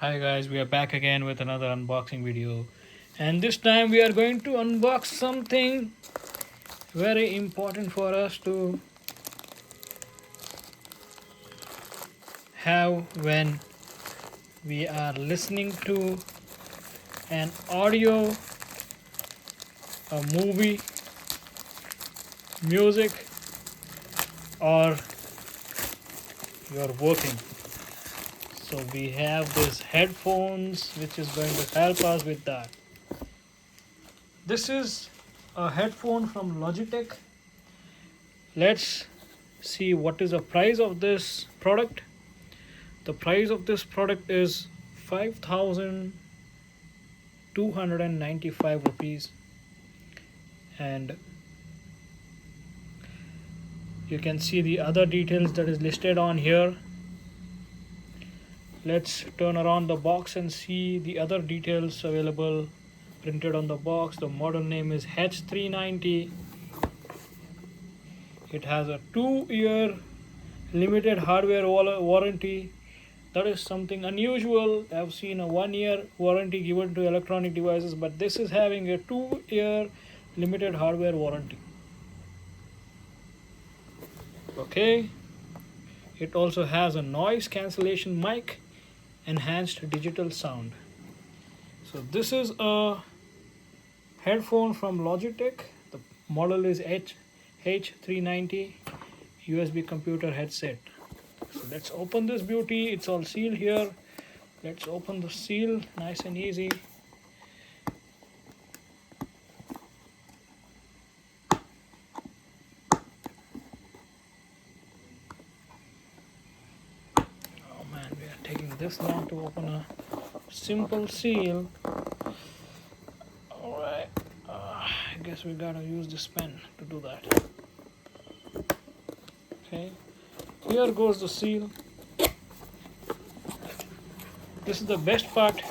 Hi guys, we are back again with another unboxing video, and this time we are going to unbox something very important for us to have when we are listening to an audio, a movie, music, or you're working. So we have these headphones which is going to help us with that. This is a headphone from Logitech. Let's see what is the price of this product. The price of this product is 5,295 rupees, and you can see the other details that is listed on here. Let's turn around the box and see the other details available printed on the box. The model name is H390. It has a 2-year limited hardware warranty. That is something unusual. I've seen a 1-year warranty given to electronic devices, but this is having a 2-year limited hardware warranty. Okay, it also has a noise cancellation mic, enhanced digital sound. So this is a headphone from Logitech. The model is H390 USB computer headset. So let's open this beauty. It's all sealed here. Let's open the seal, nice and easy. Oh man, we are taking this long to open a simple seal. Alright, I guess we gotta use this pen to do that. Okay, here goes the seal. This is the best part,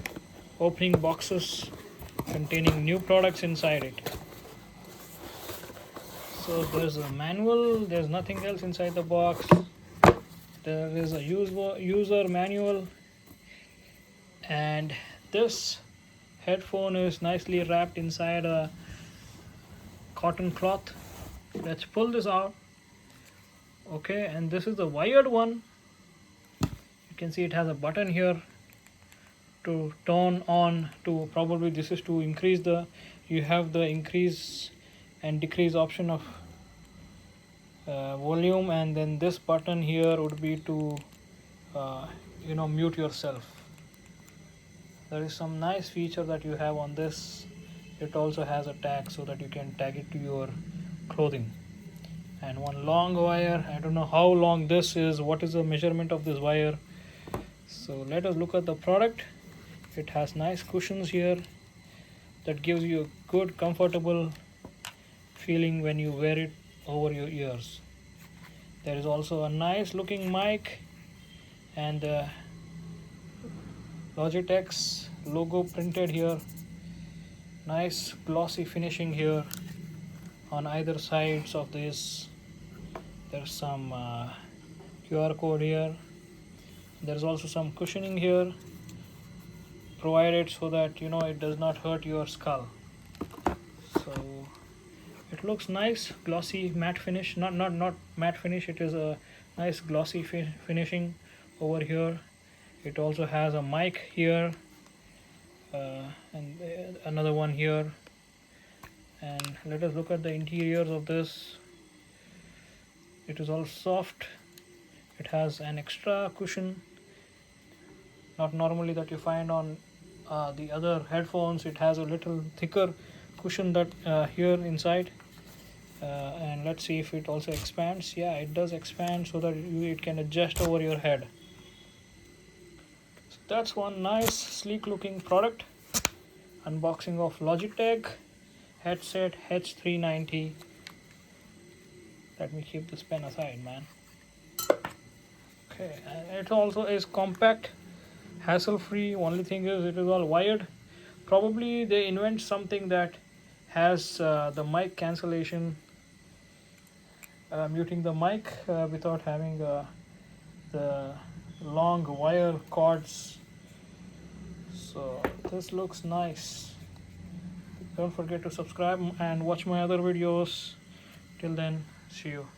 opening boxes containing new products inside it. So there's a manual, there's nothing else inside the box. There is a user manual, and this headphone is nicely wrapped inside a cotton cloth. Let's pull this out. Okay, and this is the wired one. You can see it has a button here to turn on, to probably this is to increase the, you have the increase and decrease option of volume, and then this button here would be to mute yourself. There is some nice feature that you have on this. It also has a tag so that you can tag it to your clothing, and one long wire. I don't know how long this is, what is the measurement of this wire. So let us look at the product. It has nice cushions here that gives you a good comfortable feeling when you wear it over your ears. There is also a nice looking mic, and Logitech's logo printed here. Nice glossy finishing here on either sides of this. There's some QR code here. There's also some cushioning here provided so that it does not hurt your skull. So it looks nice, glossy matte finish. Not matte finish, it is a nice glossy finishing over here. It also has a mic here, and another one here. And let us look at the interiors of this. It is all soft. It has an extra cushion, not normally that you find on the other headphones. It has a little thicker cushion that here inside, and let's see if it also expands. Yeah, it does expand so that it can adjust over your head. So that's one nice sleek looking product. Unboxing of Logitech headset H390. Let me keep this pen aside, man. Okay, and it also is compact, hassle free. Only thing is it is all wired. Probably they invent something that has the mic cancellation, muting the mic without having the long wire cords So this looks nice. Don't forget to subscribe and watch my other videos. Till then, see you.